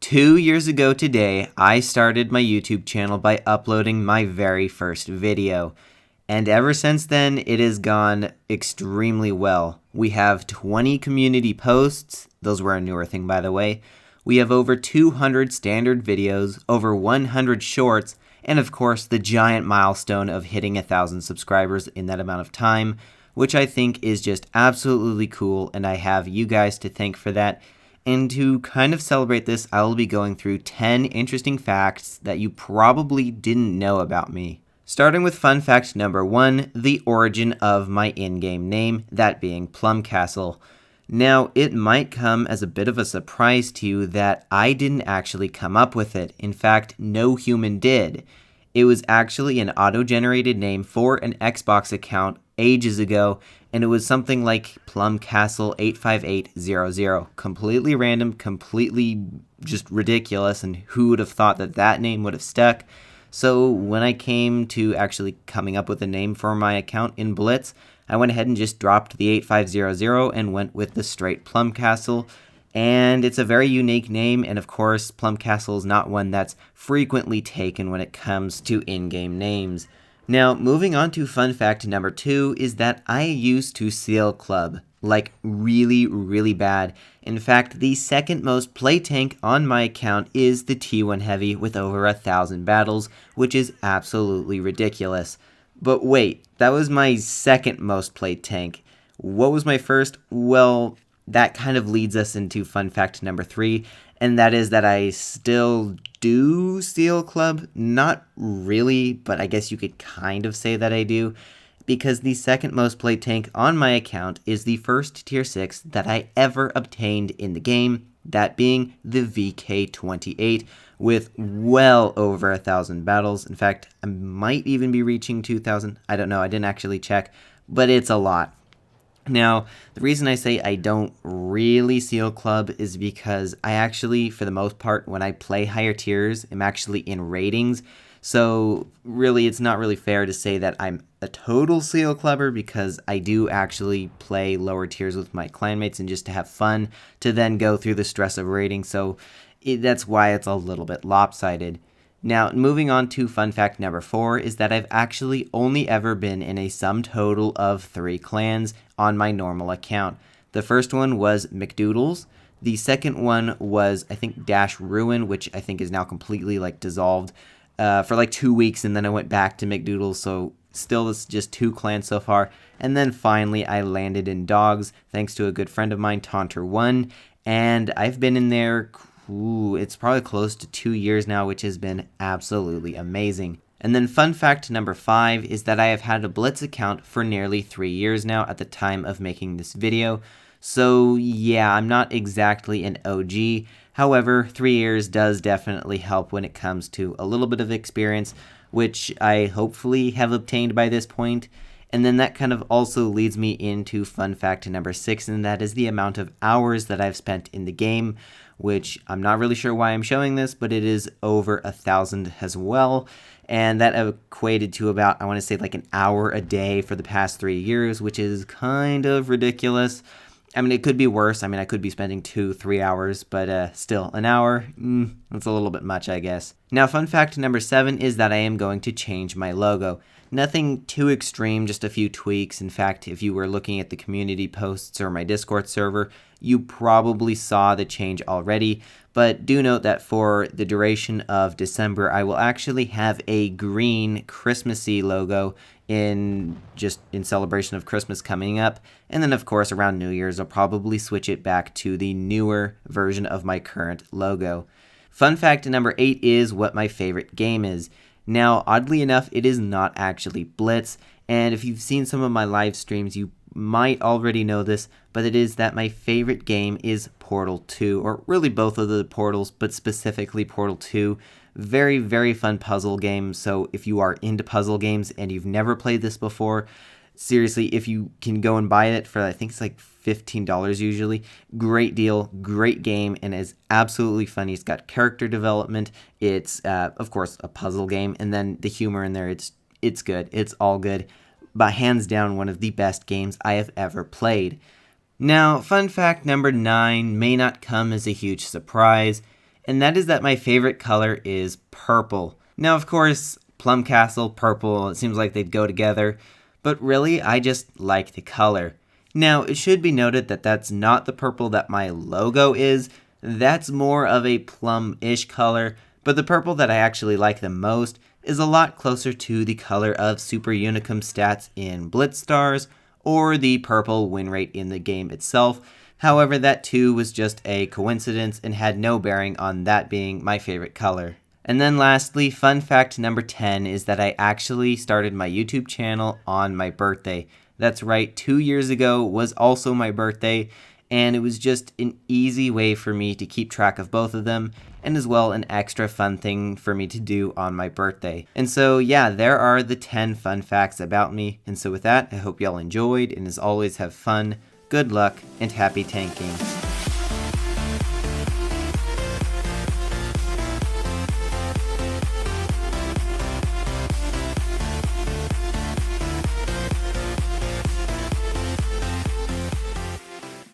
2 years ago today, I started my YouTube channel by uploading my very first video. And ever since then, it has gone extremely well. We have 20 community posts. Those were a newer thing, by the way. We have over 200 standard videos, over 100 shorts, and of course, the giant milestone of hitting 1,000 subscribers in that amount of time, which I think is just absolutely cool, and I have you guys to thank for that. And to kind of celebrate this, I will be going through 10 interesting facts that you probably didn't know about me. Starting with fun fact number 1, the origin of my in-game name, that being PlumCastle. Now, it might come as a bit of a surprise to you that I didn't actually come up with it. In fact, no human did. It was actually an auto-generated name for an Xbox account ages ago, and it was something like PlumCastle 85800. Completely random, completely just ridiculous, and who would have thought that that name would have stuck? So when I came to actually coming up with a name for my account in Blitz, I went ahead and just dropped the 8500 and went with the straight PlumCastle. And it's a very unique name, and of course, PlumCastle is not one that's frequently taken when it comes to in-game names. Now, moving on to fun fact number 2 is that I used to seal club, like really, really bad. In fact, the second most play tank on my account is the T1 Heavy with over 1,000 battles, which is absolutely ridiculous. But wait, that was my second most played tank. What was my first? Well, that kind of leads us into fun fact number 3, and that is that I still do seal club. Not really, but I guess you could kind of say that I do, because the second most played tank on my account is the first tier 6 that I ever obtained in the game, that being the VK28, with well over 1,000 battles. In fact, I might even be reaching 2,000. I don't know, I didn't actually check, but it's a lot. Now, the reason I say I don't really seal club is because I actually, for the most part, when I play higher tiers, I'm actually in ratings. So really, it's not really fair to say that I'm a total seal clubber, because I do actually play lower tiers with my clanmates and just to have fun, to then go through the stress of rating. So that's why it's a little bit lopsided. Now, moving on to fun fact number 4 is that I've actually only ever been in a sum total of 3 clans on my normal account. The first one was McDoodles. The second one was, I think, Dash Ruin, which I think is now completely dissolved for 2 weeks, and then I went back to McDoodles, so still it's just 2 clans so far. And then finally I landed in Dogs, thanks to a good friend of mine, Taunter1, and I've been in there, it's probably close to 2 years now, which has been absolutely amazing. And then fun fact number 5 is that I have had a Blitz account for nearly 3 years now at the time of making this video. So yeah, I'm not exactly an OG. However, 3 years does definitely help when it comes to a little bit of experience, which I hopefully have obtained by this point. And then that kind of also leads me into fun fact number 6, and that is the amount of hours that I've spent in the game, which I'm not really sure why I'm showing this, but it is over 1,000 as well. And that equated to about, I want to say, an hour a day for the past 3 years, which is kind of ridiculous. I mean, it could be worse. I mean, I could be spending 2-3 hours, but still, an hour, that's a little bit much, I guess. Now, fun fact number 7 is that I am going to change my logo. Nothing too extreme, just a few tweaks. In fact, if you were looking at the community posts or my Discord server, you probably saw the change already. But do note that for the duration of December, I will actually have a green Christmassy logo in celebration of Christmas coming up. And then, of course, around New Year's, I'll probably switch it back to the newer version of my current logo. Fun fact number 8 is what my favorite game is. Now, oddly enough, it is not actually Blitz, and if you've seen some of my live streams, you might already know this, but it is that my favorite game is Portal 2, or really both of the Portals, but specifically Portal 2. Very, very fun puzzle game, so if you are into puzzle games and you've never played this before, seriously, if you can go and buy it for, I think it's $15 usually, great deal, great game, and is absolutely funny. It's got character development, it's, of course, a puzzle game, and then the humor in there, it's good, it's all good, but hands down one of the best games I have ever played. Now, fun fact number 9 may not come as a huge surprise, and that is that my favorite color is purple. Now, of course, PlumCastle, purple, it seems like they'd go together, but really, I just like the color. Now, it should be noted that that's not the purple that my logo is. That's more of a plum-ish color, but the purple that I actually like the most is a lot closer to the color of Super Unicum stats in Blitz stars, or the purple win rate in the game itself. However, that too was just a coincidence and had no bearing on that being my favorite color. And then lastly, fun fact number 10 is that I actually started my YouTube channel on my birthday. That's right, 2 years ago was also my birthday, and it was just an easy way for me to keep track of both of them, and as well an extra fun thing for me to do on my birthday. And so yeah, there are the 10 fun facts about me, and so with that, I hope y'all enjoyed, and as always, have fun, good luck, and happy tanking.